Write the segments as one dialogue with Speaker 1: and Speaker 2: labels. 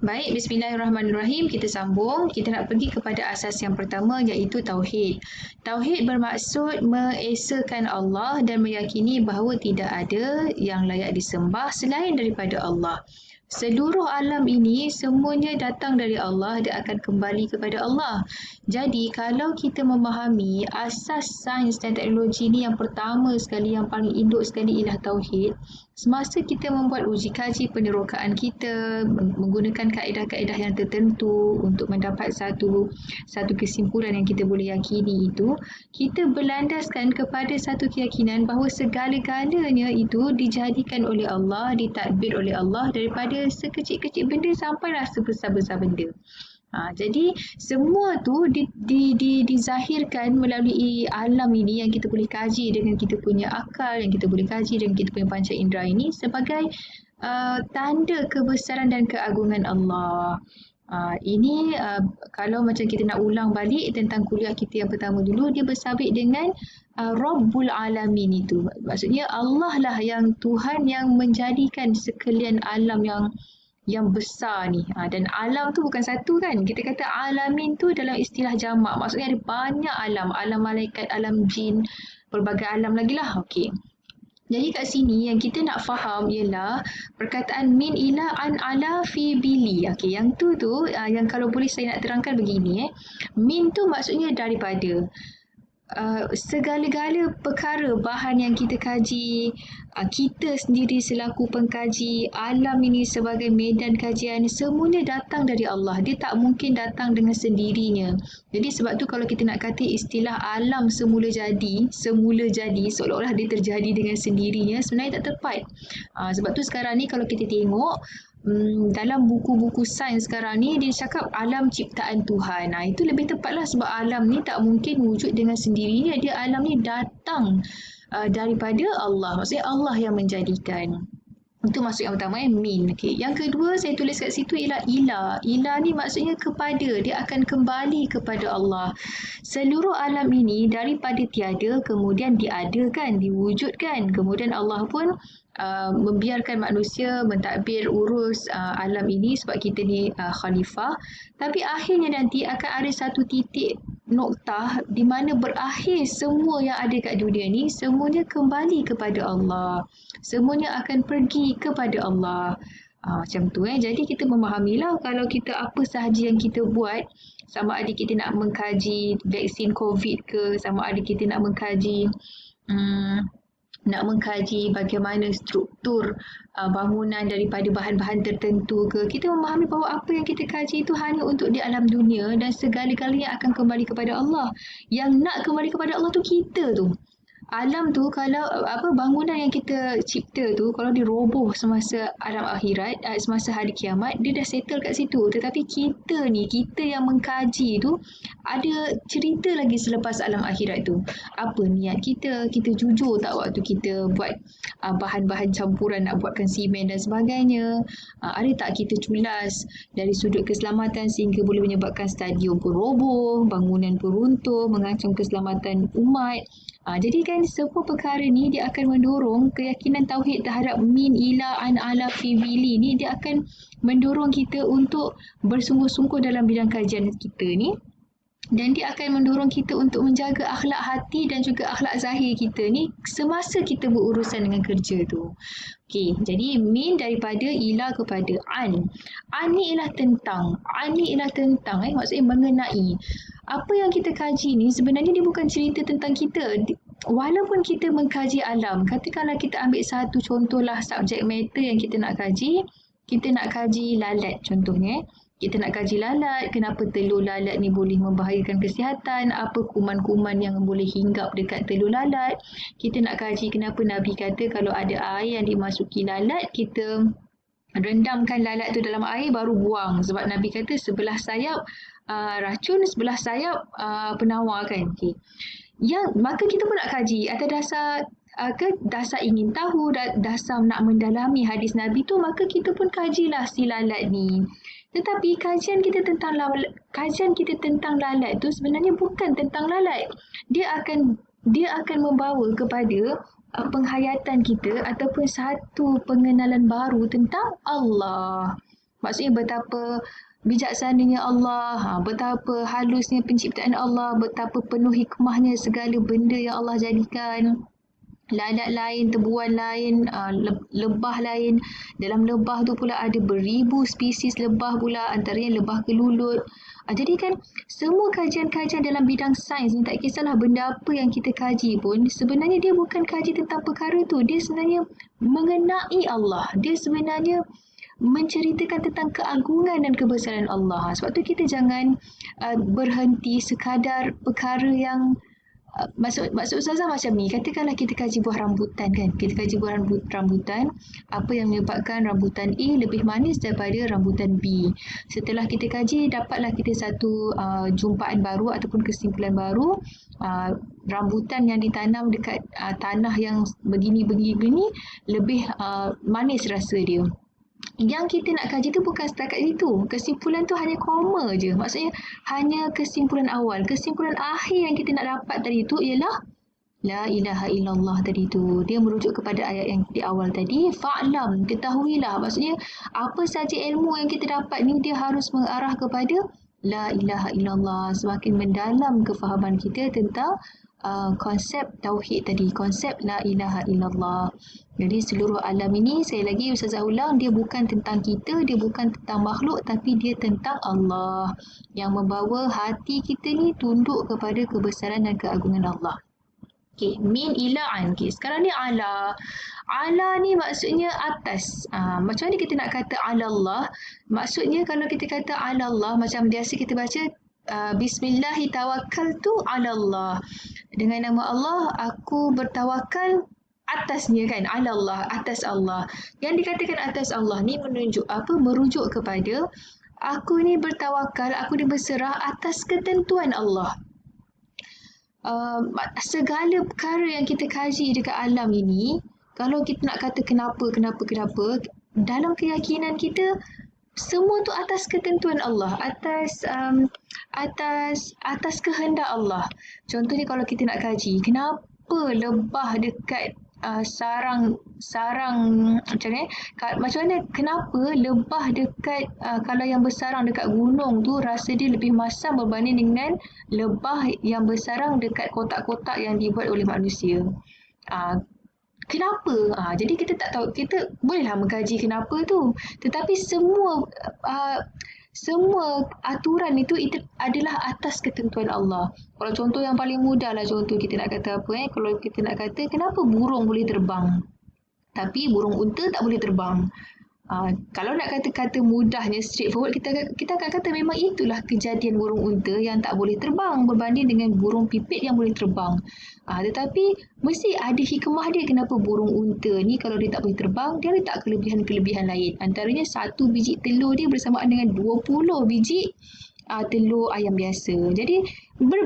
Speaker 1: Baik, bismillahirrahmanirrahim. Kita sambung. Kita nak pergi kepada asas yang pertama iaitu tauhid. Tauhid bermaksud mengesakan Allah dan meyakini bahawa tidak ada yang layak disembah selain daripada Allah. Seluruh alam ini semuanya datang dari Allah dan akan kembali kepada Allah. Jadi kalau kita memahami asas sains dan teknologi ni, yang pertama sekali, yang paling induk sekali ialah tauhid. Semasa kita membuat uji kaji penerokaan kita, menggunakan kaedah-kaedah yang tertentu untuk mendapat satu kesimpulan yang kita boleh yakini itu, kita berlandaskan kepada satu keyakinan bahawa segala-galanya itu dijadikan oleh Allah, ditadbir oleh Allah, daripada sekecil-kecil benda sampailah sebesar-besar benda. Jadi semua tu dizahirkan melalui alam ini yang kita boleh kaji dengan kita punya akal, yang kita boleh kaji dengan kita punya panca indera ini sebagai tanda kebesaran dan keagungan Allah. Ini kalau macam kita nak ulang balik tentang kuliah kita yang pertama dulu, dia bersabit dengan Rabbul Alamin itu. Maksudnya Allah lah yang Tuhan yang menjadikan sekalian alam yang besar ni. Dan alam tu bukan satu kan. Kita kata alamin tu dalam istilah jamak. Maksudnya ada banyak alam. Alam malaikat, alam jin, pelbagai alam lagi lah. Okey. Jadi kat sini yang kita nak faham ialah perkataan min ila an ala fi bili. Okey, yang tu yang kalau boleh saya nak terangkan begini. Min tu maksudnya daripada. Segala-gala perkara bahan yang kita kaji, kita sendiri selaku pengkaji, alam ini sebagai medan kajian, semuanya datang dari Allah. Dia tak mungkin datang dengan sendirinya. Jadi sebab tu kalau kita nak kata istilah alam semula jadi, seolah-olah dia terjadi dengan sendirinya, sebenarnya tak tepat. Sebab tu sekarang ni kalau kita tengok, dalam buku-buku sains sekarang ni dia cakap alam ciptaan Tuhan. Itu lebih tepatlah sebab alam ni tak mungkin wujud dengan sendirinya. Dia alam ni datang daripada Allah. Maksudnya Allah yang menjadikan. Itu maksud yang pertama, min. Okay. Yang kedua saya tulis kat situ ialah ilah. Ilah ni maksudnya kepada. Dia akan kembali kepada Allah. Seluruh alam ini daripada tiada kemudian diadakan, diwujudkan. Kemudian Allah pun membiarkan manusia mentadbir urus alam ini sebab kita ni khalifah. Tapi akhirnya nanti akan ada satu titik noktah di mana berakhir semua yang ada kat dunia ni, semuanya kembali kepada Allah. Semuanya akan pergi kepada Allah. Macam tu. Jadi kita memahamilah kalau kita apa sahaja yang kita buat, sama ada kita nak mengkaji vaksin COVID ke, sama ada kita nak mengkaji bagaimana struktur bangunan daripada bahan-bahan tertentu ke, kita memahami bahawa apa yang kita kaji itu hanya untuk di alam dunia dan segala-galanya akan kembali kepada Allah. Yang nak kembali kepada Allah tu kita tu. Alam tu, kalau bangunan yang kita cipta tu, kalau dia roboh semasa alam akhirat, semasa hari kiamat, dia dah settle kat situ. Tetapi kita yang mengkaji tu, ada cerita lagi selepas alam akhirat tu. Apa niat kita? Kita jujur tak waktu kita buat bahan-bahan campuran nak buatkan simen dan sebagainya? Ada tak kita culas dari sudut keselamatan sehingga boleh menyebabkan stadium pun roboh, bangunan pun runtuh, mengancam keselamatan umat? Jadi kan semua perkara ni dia akan mendorong keyakinan tauhid terhadap min ila an ala fi bili ni, dia akan mendorong kita untuk bersungguh-sungguh dalam bidang kajian kita ni. Dan dia akan mendorong kita untuk menjaga akhlak hati dan juga akhlak zahir kita ni semasa kita berurusan dengan kerja tu. Okey, jadi min daripada ila kepada an. An ni ialah tentang. Maksudnya mengenai. Apa yang kita kaji ni sebenarnya dia bukan cerita tentang kita. Walaupun kita mengkaji alam, katakanlah kita ambil satu contohlah subjek matter yang kita nak kaji. Kita nak kaji lalat contohnya. Kita nak kaji lalat, kenapa telur lalat ni boleh membahayakan kesihatan, apa kuman-kuman yang boleh hinggap dekat telur lalat. Kita nak kaji kenapa Nabi kata kalau ada air yang dimasuki lalat, kita rendamkan lalat tu dalam air baru buang. Sebab Nabi kata sebelah sayap racun, sebelah sayap penawar kan. Okay. Maka kita pun nak kaji atas dasar ingin tahu, dasar nak mendalami hadis Nabi tu, maka kita pun kajilah si lalat ni. Tetapi kajian kita tentang lalat tu sebenarnya bukan tentang lalat. Dia akan membawa kepada penghayatan kita ataupun satu pengenalan baru tentang Allah. Maksudnya betapa bijaksananya Allah, betapa halusnya penciptaan Allah, betapa penuh hikmahnya segala benda yang Allah jadikan. Lalat lain, tebuan lain, lebah lain. Dalam lebah tu pula ada beribu spesies lebah pula, antaranya lebah kelulut. Jadi kan semua kajian-kajian dalam bidang sains ni, tak kisahlah benda apa yang kita kaji pun, sebenarnya dia bukan kaji tentang perkara tu. Dia sebenarnya mengenai Allah. Dia sebenarnya menceritakan tentang keagungan dan kebesaran Allah. Sebab tu kita jangan berhenti sekadar perkara yang maksud Ustazah macam ni, katakanlah kita kaji buah rambutan kan. Kita kaji buah rambutan, apa yang menyebabkan rambutan A lebih manis daripada rambutan B. Setelah kita kaji, dapatlah kita satu jumpaan baru ataupun kesimpulan baru. Rambutan yang ditanam dekat tanah yang begini-begini lebih manis rasa dia. Yang kita nak kaji tu bukan setakat itu. Kesimpulan tu hanya koma je. Maksudnya hanya kesimpulan awal. Kesimpulan akhir yang kita nak dapat tadi tu ialah La ilaha illallah tadi tu. Dia merujuk kepada ayat yang di awal tadi. Fa'lam, ketahuilah. Maksudnya apa saja ilmu yang kita dapat ni dia harus mengarah kepada La ilaha illallah. Semakin mendalam kefahaman kita tentang konsep tauhid tadi, konsep la ilaha illallah. Jadi seluruh alam ini, saya lagi Ustazah ulang, dia bukan tentang kita, dia bukan tentang makhluk, tapi dia tentang Allah yang membawa hati kita ni tunduk kepada kebesaran dan keagungan Allah. Okay, min ila an. Okay, sekarang ni ala. Ala ni maksudnya atas. Macam mana kita nak kata ala Allah? Maksudnya kalau kita kata ala Allah, macam biasa kita baca Bismillahi tawakkaltu ala Allah. Dengan nama Allah, aku bertawakal atasnya kan, ala Allah, atas Allah. Yang dikatakan atas Allah ni merujuk kepada aku ni bertawakal, aku ni berserah atas ketentuan Allah. Segala perkara yang kita kaji dekat alam ini, kalau kita nak kata kenapa, dalam keyakinan kita, semua tu atas ketentuan Allah, atas kehendak Allah. Contohnya kalau kita nak kaji, kenapa lebah dekat sarang macam mana kenapa lebah dekat kalau yang bersarang dekat gunung tu rasa dia lebih masam berbanding dengan lebah yang bersarang dekat kotak-kotak yang dibuat oleh manusia. Kenapa? Jadi kita tak tahu, kita bolehlah mengkaji kenapa tu. Tetapi semua aturan itu adalah atas ketentuan Allah. Kalau contoh yang paling mudah lah, contoh kita nak kata apa kalau kita nak kata kenapa burung boleh terbang tapi burung unta tak boleh terbang. Kalau nak kata-kata mudahnya, straightforward, kita akan kata memang itulah kejadian burung unta yang tak boleh terbang berbanding dengan burung pipit yang boleh terbang. Tetapi mesti ada hikmah dia kenapa burung unta ni kalau dia tak boleh terbang, dia letak kelebihan-kelebihan lain. Antaranya satu biji telur dia bersamaan dengan 20 biji telur ayam biasa. Jadi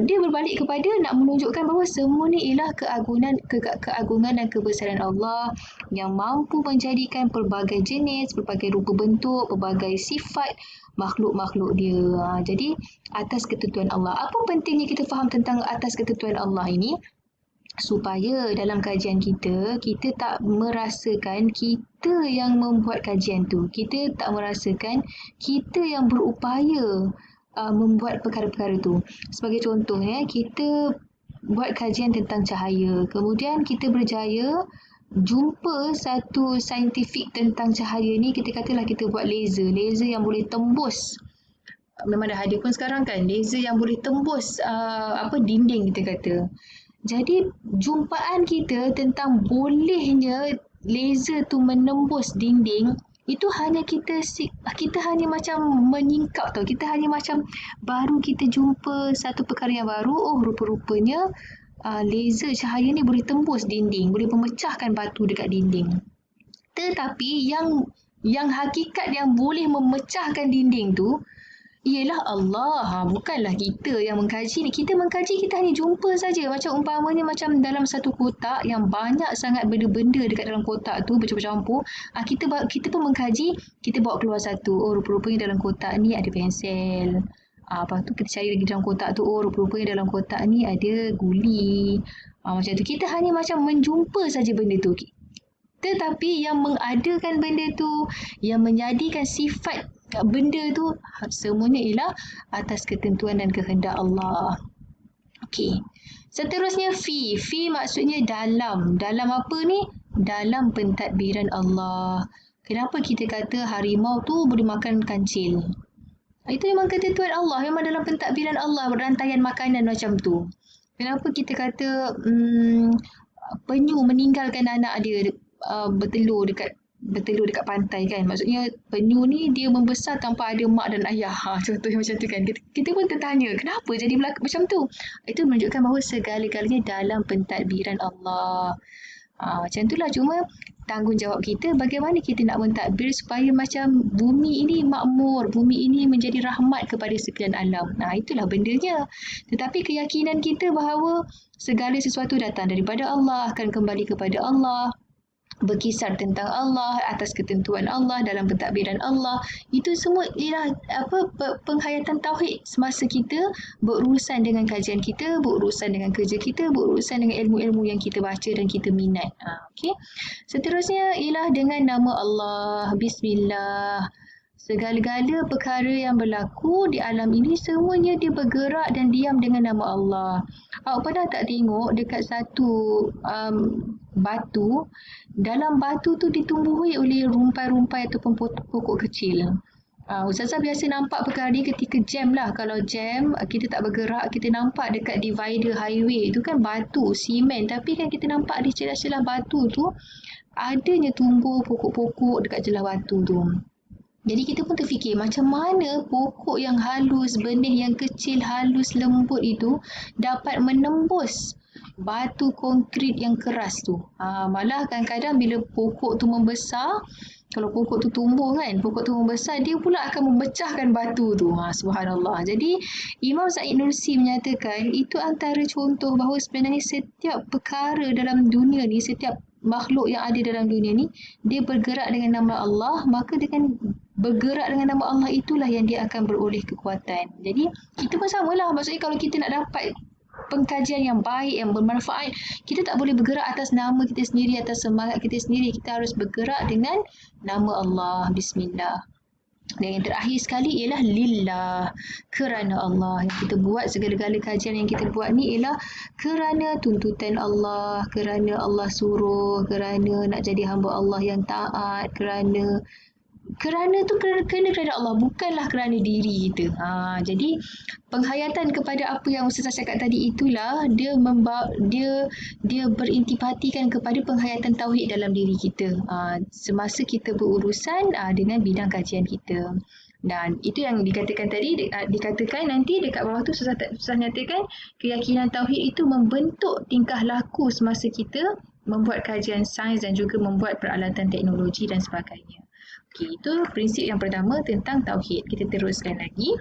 Speaker 1: dia berbalik kepada nak menunjukkan bahawa semua ni ialah keagungan dan kebesaran Allah yang mampu menjadikan pelbagai jenis, pelbagai rupa bentuk, pelbagai sifat makhluk-makhluk dia. Jadi atas ketentuan Allah. Apa pentingnya kita faham tentang atas ketentuan Allah ini? Supaya dalam kajian kita tak merasakan kita yang membuat kajian tu. Kita tak merasakan kita yang berupaya membuat perkara-perkara tu. Sebagai contohnya, kita buat kajian tentang cahaya. Kemudian kita berjaya jumpa satu saintifik tentang cahaya ni. Kita katalah kita buat laser yang boleh tembus. Memang dah ada pun sekarang kan, laser yang boleh tembus dinding kita kata. Jadi jumpaan kita tentang bolehnya laser tu menembus dinding, itu hanya kita hanya macam menyingkap tau. Kita hanya macam baru kita jumpa satu perkara yang baru. Oh, rupa-rupanya laser cahaya ni boleh tembus dinding, boleh memecahkan batu dekat dinding. Tetapi yang hakikat yang boleh memecahkan dinding tu ialah Allah. Bukanlah kita yang mengkaji ni. Kita mengkaji, kita hanya jumpa saja. Macam umpamanya macam dalam satu kotak yang banyak sangat benda-benda dekat dalam kotak tu bercampur-campur. Kita pun mengkaji, kita bawa keluar satu. Oh, rupa-rupanya dalam kotak ni ada pensel. Lepas tu kita cari lagi dalam kotak tu. Oh, rupa-rupanya dalam kotak ni ada guli. Macam tu. Kita hanya macam menjumpa saja benda tu. Tetapi yang mengadakan benda tu, yang menjadikan sifat benda tu semuanya ialah atas ketentuan dan kehendak Allah. Okey. Seterusnya fi. Fi maksudnya dalam. Dalam apa ni? Dalam pentadbiran Allah. Kenapa kita kata harimau tu boleh makan kancil? Itu memang ketentuan Allah. Memang dalam pentadbiran Allah rantaian makanan macam tu. Kenapa kita kata penyu meninggalkan anak dia bertelur dekat pantai kan. Maksudnya penyu ni dia membesar tanpa ada mak dan ayah. Contohnya macam tu kan. Kita pun tertanya, kenapa jadi macam tu? Itu menunjukkan bahawa segala-galanya dalam pentadbiran Allah. Macam itulah, cuma tanggungjawab kita bagaimana kita nak mentadbir supaya macam bumi ini makmur, bumi ini menjadi rahmat kepada sekalian alam. Itulah bendanya. Tetapi keyakinan kita bahawa segala sesuatu datang daripada Allah, akan kembali kepada Allah, berkisar tentang Allah, atas ketentuan Allah, dalam pentadbiran Allah, itu semua ialah penghayatan tauhid semasa kita berurusan dengan kajian kita, berurusan dengan kerja kita, berurusan dengan ilmu-ilmu yang kita baca dan kita minat. Okey. Seterusnya ialah dengan nama Allah. Bismillah. Segala-gala perkara yang berlaku di alam ini semuanya dia bergerak dan diam dengan nama Allah. Awak pernah tak tengok dekat satu batu, dalam batu tu ditumbuhi oleh rumpai-rumpai ataupun pokok kecil. Ustazah biasa nampak perkara ni ketika jam lah. Kalau jam kita tak bergerak, kita nampak dekat divider highway tu kan batu, simen. Tapi kan kita nampak di celah-celah batu tu adanya tumbuh pokok-pokok dekat celah batu tu. Jadi kita pun terfikir macam mana pokok yang halus, benih yang kecil, halus, lembut itu dapat menembus batu konkrit yang keras tu. Malah kadang-kadang bila pokok tu membesar, kalau pokok tu tumbuh kan, pokok tu membesar, dia pula akan memecahkan batu tu. Subhanallah. Jadi Imam Said Nursi menyatakan itu antara contoh bahawa sebenarnya setiap perkara dalam dunia ni, setiap makhluk yang ada dalam dunia ni, dia bergerak dengan nama Allah, maka dengan bergerak dengan nama Allah itulah yang dia akan beroleh kekuatan. Jadi kita pun samalah. Maksudnya kalau kita nak dapat pengkajian yang baik, yang bermanfaat, kita tak boleh bergerak atas nama kita sendiri, atas semangat kita sendiri. Kita harus bergerak dengan nama Allah. Bismillah. Dan yang terakhir sekali ialah lillah, kerana Allah. Yang kita buat, segala-gala kajian yang kita buat ni ialah kerana tuntutan Allah, kerana Allah suruh, kerana nak jadi hamba Allah yang taat, kerana Allah, bukanlah kerana diri kita. Jadi penghayatan kepada apa yang Ustazah cakap tadi itulah dia berintipatikan kepada penghayatan tauhid dalam diri kita semasa kita berurusan dengan bidang kajian kita. Dan itu yang dikatakan tadi, dikatakan nanti dekat bawah tu Ustazah nyatakan keyakinan tauhid itu membentuk tingkah laku semasa kita membuat kajian sains dan juga membuat peralatan teknologi dan sebagainya. Okey, itu prinsip yang pertama tentang tauhid. Kita teruskan lagi.